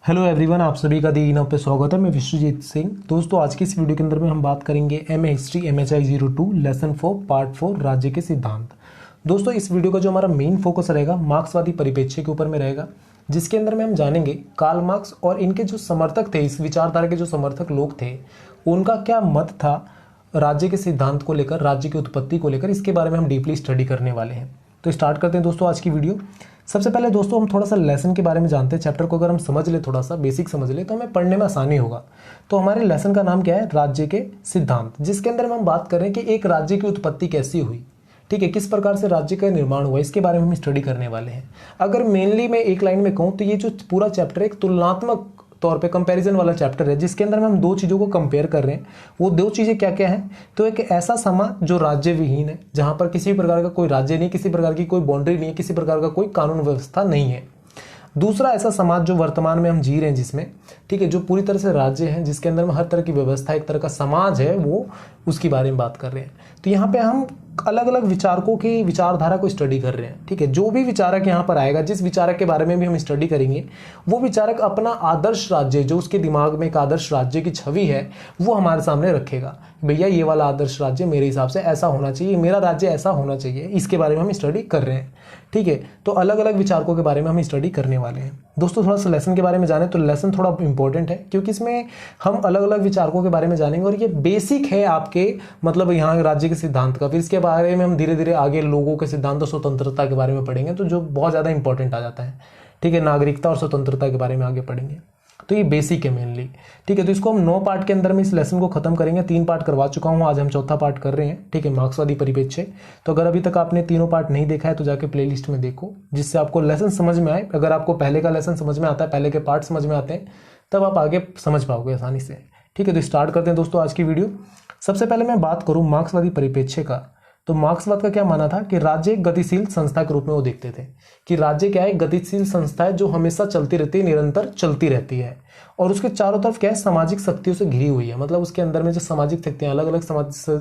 Hello everyone, आप सभी का दी नाम पे स्वागत है। मैं विश्वजीत सिंह। दोस्तों, आज की इस वीडियो के अंदर में हम बात करेंगे MA history MHI 02 lesson 4 part 4 राज्य के सिद्धांत। दोस्तों, इस वीडियो का जो हमारा मेन फोकस रहेगा मार्क्सवादी परिप्रेक्ष्य के ऊपर में रहेगा, जिसके अंदर में हम जानेंगे कार्ल मार्क्स और इनके जो समर्थक थे, इस विचारधारा के जो समर्थक लोग थे, उनका क्या मत था राज्य के सिद्धांत को लेकर, राज्य की उत्पत्ति को लेकर। इसके बारे में हम डीपली स्टडी करने वाले हैं। तो स्टार्ट करते हैं दोस्तों आज की वीडियो। सबसे पहले दोस्तों हम थोड़ा सा लेसन के बारे में जानते हैं। चैप्टर को अगर हम समझ ले, थोड़ा सा बेसिक समझ ले, तो हमें पढ़ने में आसानी होगा। तो हमारे लेसन का नाम क्या है? राज्य के सिद्धांत, जिसके अंदर हम बात कर रहे हैं कि एक राज्य की उत्पत्ति कैसी हुई, ठीक है, किस प्रकार से राज्य का निर्माण हुआ, इसके बारे में हम स्टडी करने वाले हैं। अगर मेनली मैं एक लाइन में कहूँ तो ये जो पूरा चैप्टर एक तुलनात्मक तौर पे कंपैरिजन वाला चैप्टर है, जिसके अंदर में हम दो चीज़ों को कंपेयर कर रहे हैं। वो दो चीज़ें क्या क्या हैं? तो एक ऐसा समाज जो राज्य विहीन है, जहां पर किसी प्रकार का कोई राज्य नहीं, किसी प्रकार की कोई बाउंड्री नहीं है, किसी प्रकार का कोई कानून व्यवस्था नहीं है। दूसरा ऐसा समाज जो वर्तमान में हम जी रहे हैं, जिसमें, ठीक है, जो पूरी तरह से राज्य है, जिसके अंदर में हर तरह की व्यवस्था, एक तरह का समाज है, वो उसके बारे में बात कर रहे हैं। तो यहाँ पे हम अलग अलग विचारकों की विचारधारा को स्टडी कर रहे हैं, ठीक है। जो भी विचारक यहाँ पर आएगा, जिस विचारक के बारे में भी हम स्टडी करेंगे, वो विचारक अपना आदर्श राज्य, जो उसके दिमाग में एक आदर्श राज्य की छवि है, वो हमारे सामने रखेगा। भैया ये वाला आदर्श राज्य मेरे हिसाब से ऐसा होना चाहिए, मेरा राज्य ऐसा होना चाहिए, इसके बारे में हम स्टडी कर रहे हैं, ठीक है। तो अलग अलग विचारकों के बारे में हम स्टडी करने वाले हैं। दोस्तों, थोड़ा सा लेसन के बारे में जाने तो लेसन थोड़ा इंपॉर्टेंट है, क्योंकि इसमें हम अलग अलग विचारकों के बारे में जानेंगे और ये बेसिक है आपके, मतलब यहाँ राज्य के सिद्धांत का। फिर इसके बारे में हम धीरे धीरे आगे लोगों के सिद्धांत और स्वतंत्रता के बारे में पढ़ेंगे, तो जो बहुत ज़्यादा इंपॉर्टेंट आ जाता है, ठीक है। नागरिकता और स्वतंत्रता के बारे में आगे पढ़ेंगे। तो ये बेसिक है मेनली, ठीक है। तो इसको हम 9 पार्ट के अंदर में इस लेसन को खत्म करेंगे। 3 पार्ट करवा चुका हूँ, आज हम चौथा पार्ट कर रहे हैं, ठीक है, मार्क्सवादी परिप्रेक्ष्य। तो अगर अभी तक आपने तीनों पार्ट नहीं देखा है तो जाके प्लेलिस्ट में देखो, जिससे आपको लेसन समझ में आए। अगर आपको पहले का लेसन समझ में आता है, पहले के पार्ट समझ में आते हैं, तब आप आगे समझ पाओगे आसानी से, ठीक है। तो स्टार्ट करते हैं दोस्तों आज की वीडियो। सबसे पहले मैं बात करूँ मार्क्सवादी परिप्रेक्ष्य का, तो मार्क्सवाद का क्या माना था कि राज्य एक गतिशील संस्था के रूप में वो देखते थे कि राज्य क्या है? गतिशील संस्था है, जो हमेशा चलती रहती है, निरंतर चलती रहती है, और उसके चारों तरफ क्या है? सामाजिक शक्तियों से घिरी हुई है। मतलब उसके अंदर में जो सामाजिक शक्तियां, अलग अलग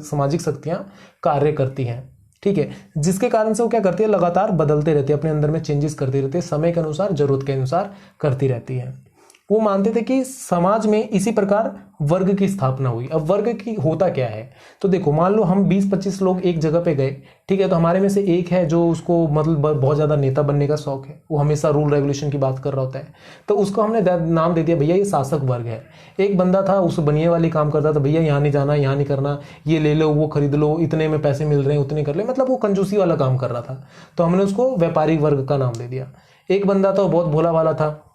सामाजिक शक्तियां कार्य करती हैं, ठीक है, जिसके कारण से वो क्या करती है? लगातार बदलते रहती है, अपने अंदर में चेंजेस करती रहती है, समय के अनुसार, जरूरत के अनुसार करती रहती है। वो मानते थे कि समाज में इसी प्रकार वर्ग की स्थापना हुई। अब वर्ग की होता क्या है? तो देखो, मान लो हम 20-25 लोग एक जगह पे गए, ठीक है, तो हमारे में से एक है जो उसको मतलब बहुत ज्यादा नेता बनने का शौक है, वो हमेशा रूल रेगुलेशन की बात कर रहा होता है, तो उसको हमने नाम दे दिया, भैया ये शासक वर्ग है। एक बंदा था, उस बनिए वाली काम करता था, भैया यहाँ नहीं जाना, यहाँ नहीं करना, ये ले लो, वो खरीद लो, इतने में पैसे मिल रहे हैं, उतने कर ले, मतलब वो कंजूसी वाला काम कर रहा था, तो हमने उसको व्यापारिक वर्ग का नाम दे दिया। एक बंदा था, बहुत भोला वाला था,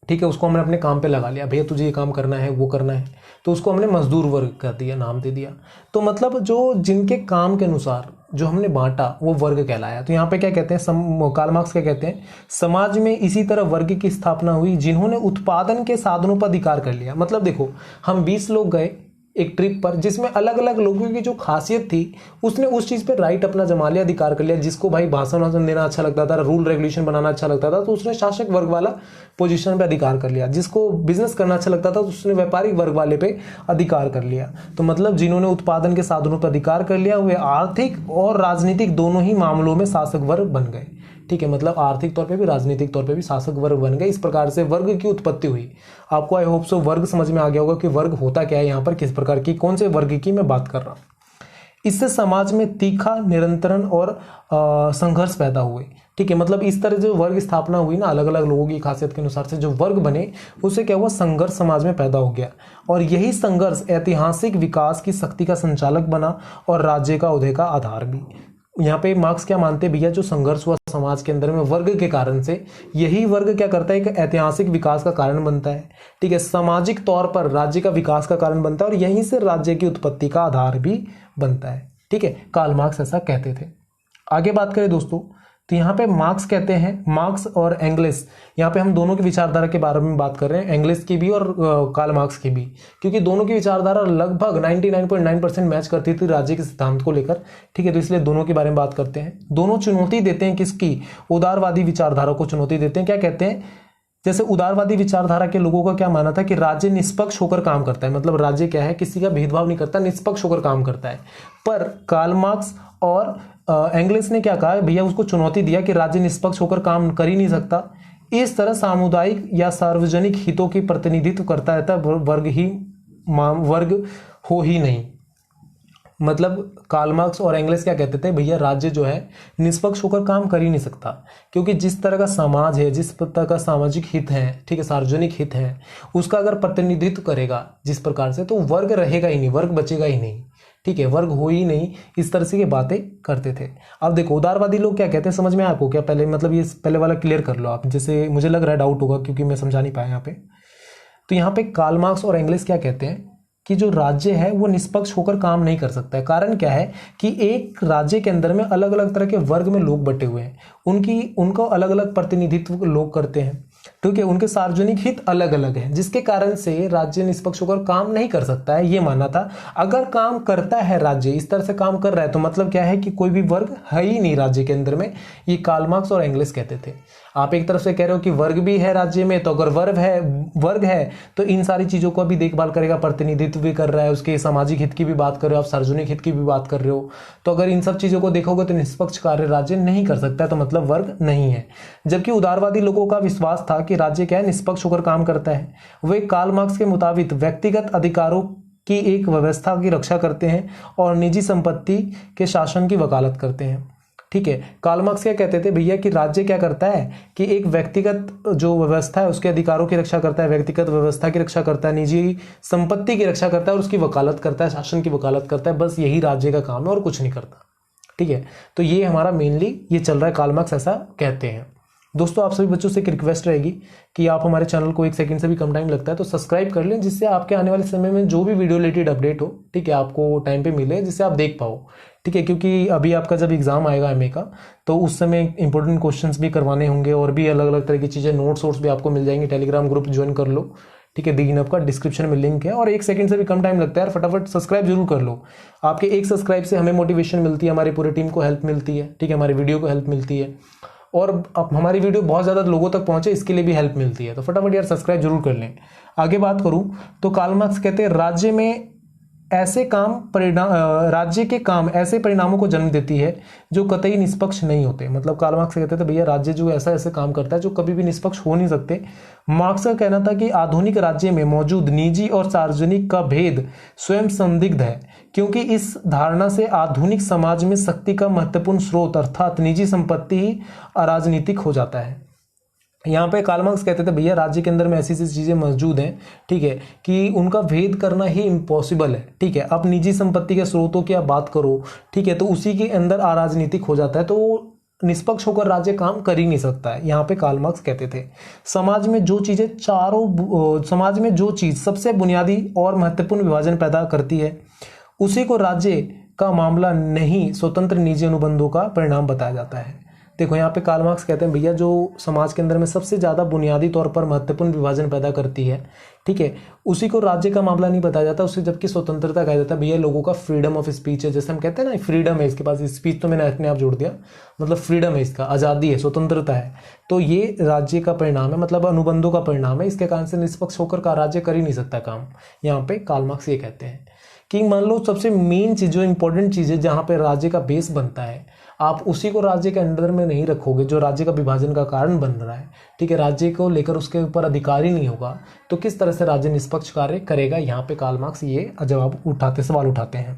ठीक है, उसको हमने अपने काम पे लगा लिया, भैया तुझे ये काम करना है, वो करना है, तो उसको हमने मजदूर वर्ग कर दिया, नाम दे दिया। तो मतलब जो जिनके काम के अनुसार जो हमने बांटा, वो वर्ग कहलाया। तो यहाँ पे क्या कहते हैं, कार्ल मार्क्स क्या कहते हैं? समाज में इसी तरह वर्ग की स्थापना हुई जिन्होंने उत्पादन के साधनों पर अधिकार कर लिया। मतलब देखो, हम 20 लोग गए एक ट्रिप पर, जिसमें अलग अलग लोगों की जो खासियत थी, उसने उस चीज पे राइट अपना जमा लिया, अधिकार कर लिया। जिसको भाई भाषण वाषण देना अच्छा लगता था, रूल रेगुलेशन बनाना अच्छा लगता था, तो उसने शासक वर्ग वाला पोजीशन पे अधिकार कर लिया। जिसको बिजनेस करना अच्छा लगता था, तो उसने व्यापारिक वर्ग वाले पे अधिकार कर लिया। तो मतलब जिन्होंने उत्पादन के साधनों पर अधिकार कर लिया, वे आर्थिक और राजनीतिक दोनों ही मामलों में शासक वर्ग बन गए, ठीक है। मतलब आर्थिक तौर पे भी, राजनीतिक तौर पे भी शासक वर्ग बन गए। इस प्रकार से वर्ग की उत्पत्ति हुई। आपको आई होप सो वर्ग समझ में आ गया होगा कि वर्ग होता क्या है, यहाँ पर किस प्रकार की, कौन से वर्ग की मैं बात कर रहा हूँ। इससे समाज में तीखा, निरंतरण और संघर्ष पैदा हुए, ठीक है। मतलब इस तरह जो वर्ग स्थापना हुई ना, अलग अलग लोगों की खासियत के अनुसार से जो वर्ग बने, उससे क्या हुआ? संघर्ष समाज में पैदा हो गया, और यही संघर्ष ऐतिहासिक विकास की शक्ति का संचालक बना और राज्य का उदय का आधार भी। यहाँ पे मार्क्स क्या मानते हैं? भैया जो संघर्ष हुआ समाज के अंदर में वर्ग के कारण से, यही वर्ग क्या करता है? एक ऐतिहासिक विकास का कारण बनता है, ठीक है, सामाजिक तौर पर राज्य का विकास का कारण बनता है, और यहीं से राज्य की उत्पत्ति का आधार भी बनता है, ठीक है। कार्ल मार्क्स ऐसा कहते थे। आगे बात करें दोस्तों, तो यहाँ पे मार्क्स कहते हैं, मार्क्स और एंगलिस, यहाँ पे हम दोनों की विचारधारा के बारे में बात कर रहे हैं, एंगलिस की भी और कार्ल मार्क्स की भी, क्योंकि दोनों की विचारधारा लगभग 99.9% मैच करती थी राज्य के सिद्धांत को लेकर, ठीक है। तो इसलिए दोनों के बारे में बात करते हैं। दोनों चुनौती देते हैं किसकी? उदारवादी विचारधारा को चुनौती देते हैं। क्या कहते हैं? जैसे उदारवादी विचारधारा के लोगों का क्या मानना था कि राज्य निष्पक्ष होकर काम करता है, मतलब राज्य क्या है? किसी का भेदभाव नहीं करता, निष्पक्ष होकर काम करता है। पर कार्ल मार्क्स और एंगलिस ने क्या कहा? भैया उसको चुनौती दिया कि राज्य निष्पक्ष होकर काम कर ही नहीं सकता, इस तरह सामुदायिक या सार्वजनिक हितों की प्रतिनिधित्व करता रहता है, वर्ग हो ही नहीं। मतलब कार्ल मार्क्स और एंगल्स क्या कहते थे, भैया राज्य जो है निष्पक्ष होकर काम कर ही नहीं सकता, क्योंकि जिस तरह का समाज है, जिस तरह का सामाजिक हित है, ठीक है, सार्वजनिक हित है, उसका अगर प्रतिनिधित्व करेगा जिस प्रकार से, तो वर्ग रहेगा ही नहीं, वर्ग बचेगा ही नहीं, ठीक है, वर्ग हो ही नहीं। इस तरह से ये बातें करते थे। अब देखो उदारवादी लोग क्या कहते हैं, समझ में आपको क्या? पहले मतलब ये पहले वाला क्लियर कर लो आप, जैसे मुझे लग रहा है डाउट होगा क्योंकि मैं समझा नहीं पाया यहाँ पे। तो यहाँ पे कार्ल मार्क्स और एंगल्स क्या कहते हैं कि जो राज्य है वो निष्पक्ष होकर काम नहीं कर सकता है। कारण क्या है कि एक राज्य के अंदर में अलग अलग तरह के वर्ग में लोग बटे हुए हैं, उनको अलग अलग प्रतिनिधित्व लोग करते हैं, ठीक है, उनके सार्वजनिक हित अलग अलग हैं, जिसके कारण से राज्य निष्पक्ष होकर काम नहीं कर सकता है, ये माना था। अगर काम करता है राज्य, इस तरह से काम कर रहा है, तो मतलब क्या है कि कोई भी वर्ग है ही नहीं राज्य के अंदर में, ये कार्ल मार्क्स और एंगल्स कहते थे। आप एक तरफ से कह रहे हो कि वर्ग भी है राज्य में, तो अगर वर्ग है तो इन सारी चीजों को भी देखभाल करेगा, प्रतिनिधित्व भी कर रहा है, उसके सामाजिक हित की भी बात कर रहे हो आप, सार्वजनिक हित की भी बात कर रहे हो, तो अगर इन सब चीजों को देखोगे तो निष्पक्ष कार्य राज्य नहीं कर सकता है, तो मतलब वर्ग नहीं है। जबकि उदारवादी लोगों का विश्वास था कि राज्य क्या है, निष्पक्ष होकर काम करता है। वे कार्ल मार्क्स के मुताबिक व्यक्तिगत अधिकारों की एक व्यवस्था की रक्षा करते हैं और निजी संपत्ति के शासन की वकालत करते हैं, ठीक है। कार्ल मार्क्स क्या कहते थे भैया कि राज्य क्या करता है कि एक व्यक्तिगत जो व्यवस्था है उसके अधिकारों की रक्षा करता है, व्यक्तिगत व्यवस्था की रक्षा करता है, निजी संपत्ति की रक्षा करता है और उसकी वकालत करता है, शासन की वकालत करता है। बस यही राज्य का काम है और कुछ नहीं करता, ठीक है। तो ये हमारा मेनली ये चल रहा है, कार्ल मार्क्स ऐसा कहते हैं। दोस्तों आप सभी बच्चों से एक रिक्वेस्ट रहेगी कि आप हमारे चैनल को 1 सेकंड से भी कम टाइम लगता है तो सब्सक्राइब कर लें, जिससे आपके आने वाले समय में जो भी वीडियो रिलेटेड अपडेट हो, ठीक है, आपको टाइम पे मिले, जिससे आप देख पाओ, ठीक है। क्योंकि अभी आपका जब एग्जाम आएगा एमए का, तो उस समय इंपॉर्टेंट क्वेश्चंस भी करवाने होंगे और भी अलग अलग तरह की चीज़ें, नोट्स भी आपको मिल जाएंगे। टेलीग्राम ग्रुप ज्वाइन कर लो, ठीक है, दीन का डिस्क्रिप्शन में लिंक है। और 1 सेकंड से भी कम टाइम लगता है यार, फटाफट सब्सक्राइब जरूर कर लो। आपके एक सब्सक्राइब से हमें मोटिवेशन मिलती है, हमारी पूरी टीम को हेल्प मिलती है, ठीक है, हमारी वीडियो को हेल्प मिलती है, और अब हमारी वीडियो बहुत ज़्यादा लोगों तक पहुंचे इसके लिए भी हेल्प मिलती है। तो फटाफट यार सब्सक्राइब जरूर कर लें। आगे बात करूं तो कार्ल मार्क्स कहते हैं राज्य के काम ऐसे परिणामों को जन्म देती है जो कतई निष्पक्ष नहीं होते। मतलब कार्ल मार्क्स कहते थे भैया राज्य जो ऐसा काम करता है जो कभी भी निष्पक्ष हो नहीं सकते। मार्क्स का कहना था कि आधुनिक राज्य में मौजूद निजी और सार्वजनिक का भेद स्वयं संदिग्ध है, क्योंकि इस धारणा से आधुनिक समाज में शक्ति का महत्वपूर्ण स्रोत अर्थात निजी संपत्ति ही अराजनीतिक हो जाता है। यहाँ पे कार्ल मार्क्स कहते थे भैया राज्य के अंदर में ऐसी चीजें मौजूद हैं, ठीक है, कि उनका भेद करना ही इम्पॉसिबल है, ठीक है। अब निजी संपत्ति के स्रोतों की आप बात करो, ठीक है, तो उसी के अंदर अराजनीतिक हो जाता है, तो निष्पक्ष होकर राज्य काम कर ही नहीं सकता है। यहाँ पे कार्ल मार्क्स कहते थे समाज में जो चीज सबसे बुनियादी और महत्वपूर्ण विभाजन पैदा करती है उसी को राज्य का मामला नहीं स्वतंत्र निजी अनुबंधों का परिणाम बताया जाता है। देखो यहाँ पे कार्ल मार्क्स कहते हैं भैया जो समाज के अंदर में सबसे ज्यादा बुनियादी तौर पर महत्वपूर्ण विभाजन पैदा करती है, ठीक है, उसी को राज्य का मामला नहीं बताया जाता, उसे जबकि स्वतंत्रता कहा जाता है। भैया लोगों का फ्रीडम ऑफ स्पीच है, जैसे हम कहते हैं ना फ्रीडम है इसके पास, स्पीच तो मैंने अपने आप जोड़ दिया, मतलब फ्रीडम है, इसका आज़ादी है, स्वतंत्रता है, तो ये राज्य का परिणाम है, मतलब अनुबंधों का परिणाम है। इसके कारण से निष्पक्ष होकर का राज्य कर ही नहीं सकता काम। यहाँ पे कार्ल मार्क्स ये कहते हैं कि मान लो सबसे मेन चीज जो इंपॉर्टेंट चीज है जहाँ पे राज्य का बेस बनता है, आप उसी को राज्य के अंडर में नहीं रखोगे जो राज्य का विभाजन का कारण बन रहा है, ठीक है, राज्य को लेकर उसके ऊपर अधिकार ही नहीं होगा, तो किस तरह से राज्य निष्पक्ष कार्य करेगा। यहाँ पे कार्ल मार्क्स ये सवाल उठाते हैं।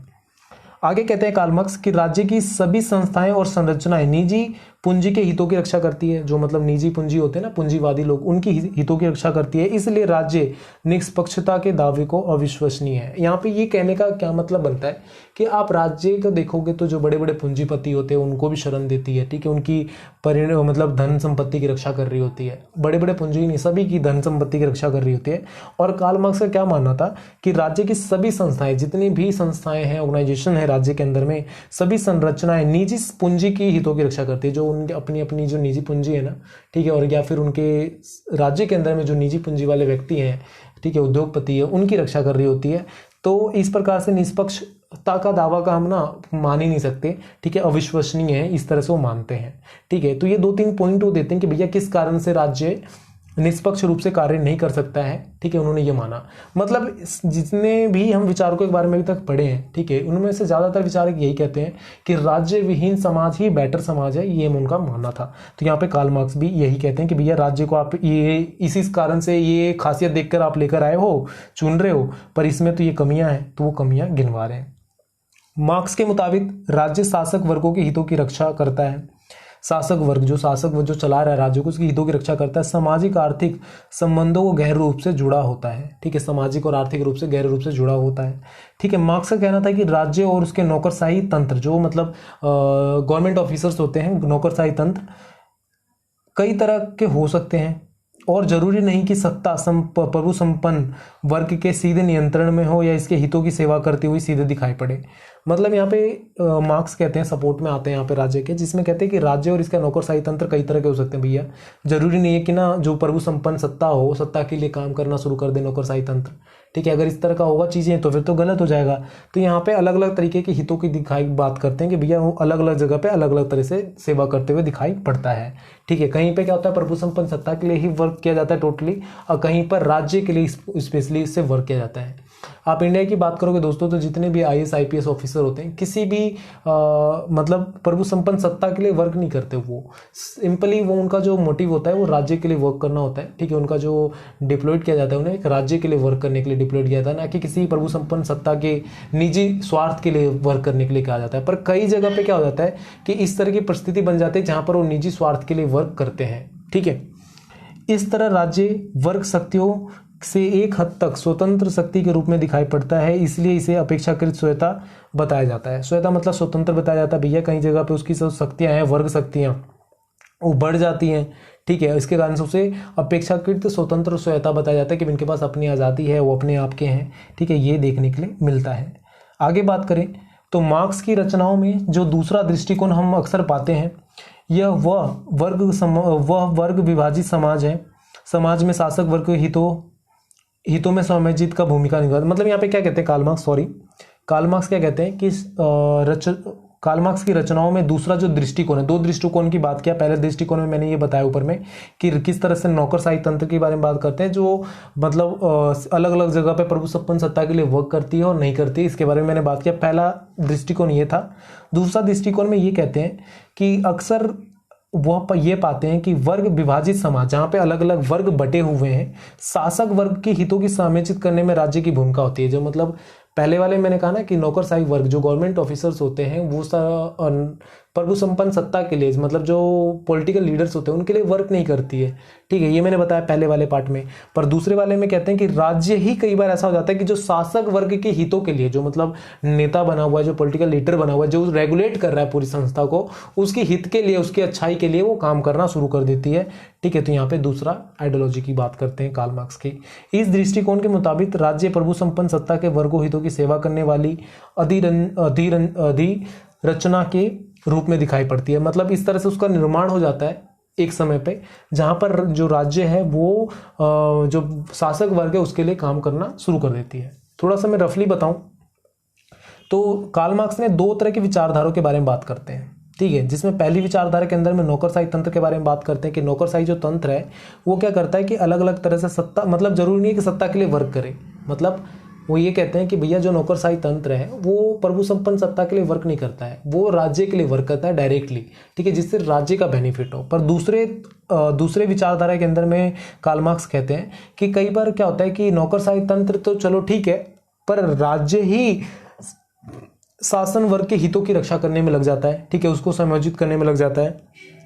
आगे कहते हैं कार्ल मार्क्स कि राज्य की सभी संस्थाएं और संरचनाएं निजी पूंजी के हितों की रक्षा करती है, जो मतलब निजी पूंजी होते हैं ना, पूंजीवादी लोग, उनकी हितों की रक्षा करती है, इसलिए राज्य निष्पक्षता के दावे को अविश्वसनीय है। यहाँ पे ये कहने का क्या मतलब बनता है कि आप राज्य को देखोगे तो जो बड़े बड़े पूंजीपति होते हैं उनको भी शरण देती है, ठीक है, उनकी मतलब धन संपत्ति की रक्षा कर रही होती है, बड़े बड़े पूंजी नहीं सभी की धन संपत्ति की रक्षा कर रही होती है। और कार्ल मार्क्स का क्या मानना था कि राज्य की सभी संस्थाएं, जितनी भी संस्थाएं हैं, ऑर्गेनाइजेशन है राज्य के अंदर में, सभी संरचनाएं निजी पूंजी की हितों की रक्षा करती है, जो उनकी अपनी अपनी जो निजी पूंजी है ना, ठीक है, और या फिर उनके राज्य के अंदर में जो निजी पूंजी वाले व्यक्ति हैं, ठीक है, उद्योगपति है, उनकी रक्षा कर रही होती है। तो इस प्रकार से निष्पक्षता का दावा का हम ना मान ही नहीं सकते, ठीक है, अविश्वसनीय है, इस तरह से वो मानते हैं, ठीक है। तो ये 2-3 पॉइंट वो देते हैं कि भैया किस कारण से राज्य निष्पक्ष रूप से कार्य नहीं कर सकता है, ठीक है, उन्होंने ये माना। मतलब जितने भी हम विचारकों के बारे में अभी तक पढ़े हैं, ठीक है, उनमें से ज़्यादातर विचारक यही कहते हैं कि राज्य विहीन समाज ही बेटर समाज है, ये उनका मानना था। तो यहाँ पे कार्ल मार्क्स भी यही कहते हैं कि भैया राज्य को आप ये इसी कारण से ये खासियत देखकर आप लेकर आए हो, चुन रहे हो, पर इसमें तो ये कमियां हैं, तो वो कमियां गिनवा रहे हैं। मार्क्स के मुताबिक राज्य शासक वर्गों के हितों की रक्षा करता है। शासक वर्ग जो चला रहा है राज्य को, उसके हितों की रक्षा करता है। सामाजिक आर्थिक संबंधों को गहरे रूप से जुड़ा होता है, ठीक है, सामाजिक और आर्थिक रूप से गहरे रूप से जुड़ा होता है, ठीक है। मार्क्स का कहना था कि राज्य और उसके नौकरशाही तंत्र, जो मतलब गवर्नमेंट ऑफिसर्स होते हैं, नौकरशाही तंत्र कई तरह के हो सकते हैं और जरूरी नहीं कि सत्ता प्रभु संपन्न वर्ग के सीधे नियंत्रण में हो या इसके हितों की सेवा करती हुई सीधे दिखाई पड़े। मतलब यहाँ पे मार्क्स कहते हैं, सपोर्ट में आते हैं यहाँ पे राज्य के, जिसमें कहते हैं कि राज्य और इसका नौकरशाही तंत्र कई तरह के हो सकते हैं भैया। जरूरी नहीं है कि ना जो प्रभु संपन्न सत्ता हो, सत्ता के लिए काम करना शुरू कर दे नौकरशाही तंत्र, ठीक है। अगर इस तरह का होगा चीज़ें तो फिर तो गलत हो जाएगा। तो यहाँ पे अलग अलग तरीके के हितों की दिखाई बात करते हैं कि भैया वो अलग अलग जगह पे अलग अलग तरह से सेवा करते हुए दिखाई पड़ता है, ठीक है। कहीं पे क्या होता है, प्रभु संपन्न सत्ता के लिए ही वर्क किया जाता है टोटली, और कहीं पर राज्य के लिए स्पेशली इससे वर्क किया जाता है। आप इंडिया की बात करोगे दोस्तों, तो जितने भी IAS IPS ऑफिसर होते हैं, किसी भी मतलब प्रभु संपन्न सत्ता के लिए वर्क नहीं करते। वो सिंपली वो उनका जो मोटिव होता है वो राज्य के लिए वर्क करना होता है, ठीक है। उनका जो डिप्लॉयड किया जाता है, उन्हें एक राज्य के लिए वर्क करने के लिए डिप्लॉयड किया जाता है, ना कि किसी प्रभु संपन्न सत्ता के निजी स्वार्थ के लिए वर्क करने के लिए कहा जाता है। पर कई जगह पे क्या हो जाता है कि इस तरह की परिस्थिति बन जाती है जहां पर वो निजी स्वार्थ के लिए वर्क करते हैं, ठीक है। इस तरह राज्य वर्ग शक्तियों से एक हद तक स्वतंत्र शक्ति के रूप में दिखाई पड़ता है, इसलिए इसे अपेक्षाकृत स्वायत्ता बताया जाता है। स्वायत्ता मतलब स्वतंत्र बताया जाता है भैया। कई जगह पे उसकी सब शक्तियां हैं, वर्ग शक्तियां, वो बढ़ जाती हैं, ठीक है। इसके कारण से उसे अपेक्षाकृत स्वतंत्र स्वायत्ता बताया जाता है कि इनके पास अपनी आज़ादी है, वो अपने आप के हैं, ठीक है। ये देखने के लिए मिलता है। आगे बात करें तो मार्क्स की रचनाओं में जो दूसरा दृष्टिकोण हम अक्सर पाते हैं, यह वह वर्ग विभाजित समाज है। समाज में शासक वर्ग के हितों में सामाजिक का भूमिका निभाता। मतलब यहाँ पे क्या कहते हैं कार्ल मार्क्स क्या कहते हैं कि कार्ल मार्क्स की रचनाओं में दूसरा जो दृष्टिकोण है, दो दृष्टिकोण की बात किया। पहले दृष्टिकोण में मैंने ये बताया ऊपर में कि किस तरह से नौकरशाही तंत्र के बारे में बात करते हैं, जो मतलब अलग अलग जगह पे प्रभु संपन्न सत्ता के लिए वर्क करती है और नहीं करती है, इसके बारे में मैंने बात किया। पहला दृष्टिकोण ये था। दूसरा दृष्टिकोण में ये कहते हैं कि अक्सर वह ये पाते हैं कि वर्ग विभाजित समाज, जहाँ पे अलग अलग वर्ग बटे हुए हैं, शासक वर्ग के हितों की समायोजित करने में राज्य की भूमिका होती है। जो मतलब पहले वाले मैंने कहा ना कि नौकरशाही वर्ग, जो गवर्नमेंट ऑफिसर्स होते हैं, वो प्रभु संपन्न सत्ता के लिए, मतलब जो पॉलिटिकल लीडर्स होते हैं उनके लिए वर्क नहीं करती है, ठीक है। ये मैंने बताया पहले वाले पार्ट में। पर दूसरे वाले में कहते हैं कि राज्य ही कई बार ऐसा हो जाता है कि जो शासक वर्ग के हितों के लिए, जो मतलब नेता बना हुआ है, जो पॉलिटिकल लीडर बना हुआ है, जो रेगुलेट कर रहा है पूरी संस्था को, उसके हित के लिए, उसकी अच्छाई के लिए वो काम करना शुरू कर देती है, ठीक है। तो यहाँ पे दूसरा आइडियोलॉजी की बात करते हैं कार्ल मार्क्स की। इस दृष्टिकोण के मुताबिक राज्य प्रभु संपन्न सत्ता के वर्गों हितों की सेवा करने वाली अधिरचना के रूप में दिखाई पड़ती है। मतलब इस तरह से उसका निर्माण हो जाता है एक समय पे, जहां पर जो राज्य है वो जो शासक वर्ग है उसके लिए काम करना शुरू कर देती है। थोड़ा सा मैं रफली बताऊं तो कार्ल मार्क्स ने दो तरह की विचारधाराओं के बारे में बात करते हैं, ठीक है। जिसमें पहली विचारधारा के अंदर में नौकरशाही तंत्र के बारे में बात करते हैं कि नौकरशाही जो तंत्र है वो क्या करता है कि अलग अलग तरह से सत्ता, मतलब जरूरी नहीं है कि सत्ता के लिए वर्क करे, मतलब वो ये कहते हैं कि भैया जो नौकरशाही तंत्र है वो प्रभु संपन्न सत्ता के लिए वर्क नहीं करता है, वो राज्य के लिए वर्क करता है डायरेक्टली, ठीक है, जिससे राज्य का बेनिफिट हो। पर दूसरे विचारधारा के अंदर में कार्ल मार्क्स कहते हैं कि कई बार क्या होता है कि नौकरशाही तंत्र तो चलो ठीक है, पर राज्य ही शासन वर्ग के हितों की रक्षा करने में लग जाता है, ठीक है, उसको समायोजित करने में लग जाता है,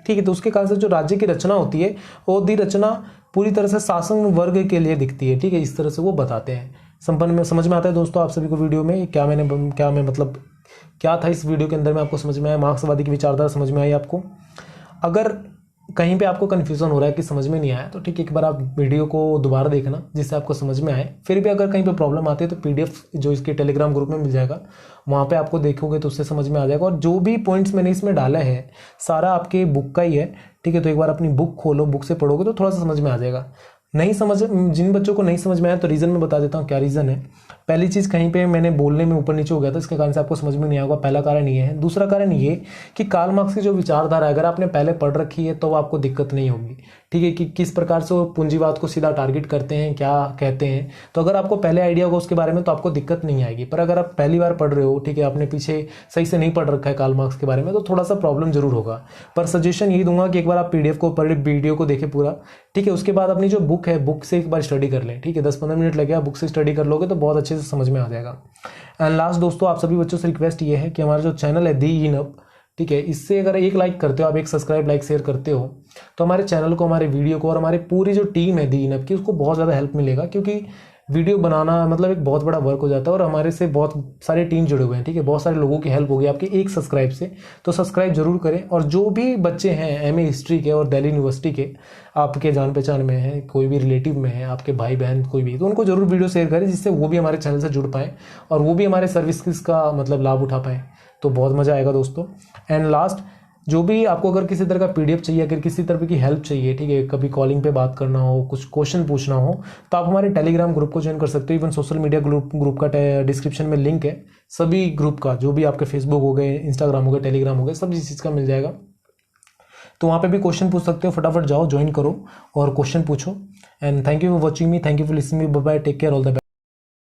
ठीक है। तो उसके कारण से जो राज्य की रचना होती है वो रचना पूरी तरह से शासन वर्ग के लिए दिखती है, ठीक है। इस तरह से वो बताते हैं। संपन्न में समझ में आता है दोस्तों आप सभी को वीडियो में क्या मैं मतलब क्या था इस वीडियो के अंदर में, आपको समझ में आया? मार्क्सवादी की विचारधारा समझ में आई आपको? अगर कहीं पे आपको कन्फ्यूजन हो रहा है कि समझ में नहीं आया तो ठीक है, एक बार आप वीडियो को दोबारा देखना जिससे आपको समझ में आए। फिर भी अगर कहीं पे प्रॉब्लम आती है तो PDF जो इसके टेलीग्राम ग्रुप में मिल जाएगा, वहाँ पे आपको देखोगे तो उससे समझ में आ जाएगा। और जो भी पॉइंट्स मैंने इसमें डाला है सारा आपके बुक का ही है, ठीक है। तो एक बार अपनी बुक खोलो, बुक से पढ़ोगे तो थोड़ा सा समझ में आ जाएगा। नहीं समझ, जिन बच्चों को नहीं समझ में आया तो रीज़न में बता देता हूँ क्या रीज़न है। पहली चीज़ कहीं पे मैंने बोलने में ऊपर नीचे हो गया था, इसके कारण से आपको समझ में नहीं आएगा। पहला कारण ये है। दूसरा कारण ये कि कार्ल मार्क्स की जो विचारधारा है अगर आपने पहले पढ़ रखी है तो आपको दिक्कत नहीं होगी, ठीक है, कि किस प्रकार से वो पूंजीवाद को सीधा टारगेट करते हैं, क्या कहते हैं। तो अगर आपको पहले आइडिया होगा उसके बारे में तो आपको दिक्कत नहीं आएगी। पर अगर आप पहली बार पढ़ रहे हो, ठीक है, आपने पीछे सही से नहीं पढ़ रखा है कार्ल मार्क्स के बारे में, तो थोड़ा सा प्रॉब्लम जरूर होगा। पर सजेशन यही दूंगा कि एक बार आप पीडीएफ को पढ़े, वीडियो को देखें पूरा, ठीक है, उसके बाद अपनी जो बुक है बुक से एक बार स्टडी कर लें, ठीक है, 10-15 मिनट लगेगा, बुक से स्टडी कर लोगे तो बहुत अच्छे से समझ में आ जाएगा। एंड लास्ट दोस्तों, आप सभी बच्चों से रिक्वेस्ट ये है कि हमारा जो चैनल है दी इन अप, ठीक है, इससे अगर एक लाइक करते हो आप, एक सब्सक्राइब लाइक शेयर करते हो, तो हमारे चैनल को, हमारे वीडियो को और हमारी पूरी जो टीम है दी इन अप की, उसको बहुत ज़्यादा हेल्प मिलेगा। क्योंकि वीडियो बनाना मतलब एक बहुत बड़ा वर्क हो जाता है और हमारे से बहुत सारे टीम जुड़े हुए हैं, ठीक है, बहुत सारे लोगों की हेल्प होगी आपके एक सब्सक्राइब से। तो सब्सक्राइब जरूर करें। और जो भी बच्चे हैं एमए हिस्ट्री के और दिल्ली यूनिवर्सिटी के, आपके जान पहचान में है, कोई भी रिलेटिव में है, आपके भाई बहन कोई भी, तो उनको जरूर वीडियो शेयर करें, जिससे वो भी हमारे चैनल से जुड़ पाए और वो भी हमारे सर्विसेज का मतलब लाभ उठा पाए। तो बहुत मज़ा आएगा दोस्तों। एंड लास्ट, जो भी आपको अगर किसी तरह का पीडीएफ चाहिए, अगर किसी तरह की हेल्प चाहिए, ठीक है, कभी कॉलिंग पे बात करना हो, कुछ क्वेश्चन पूछना हो, तो आप हमारे टेलीग्राम ग्रुप को ज्वाइन कर सकते हो। इवन सोशल मीडिया ग्रुप का डिस्क्रिप्शन में लिंक है, सभी ग्रुप का, जो भी आपके फेसबुक हो गए, इंस्टाग्राम हो गए, टेलीग्राम हो गए, सब इस चीज़ का मिल जाएगा। तो वहाँ पे भी क्वेश्चन पूछ सकते हो, फटाफट जाओ ज्वाइन करो और क्वेश्चन पूछो। And thank you for watching me, thank you for listening me, bye bye, take care, all the best.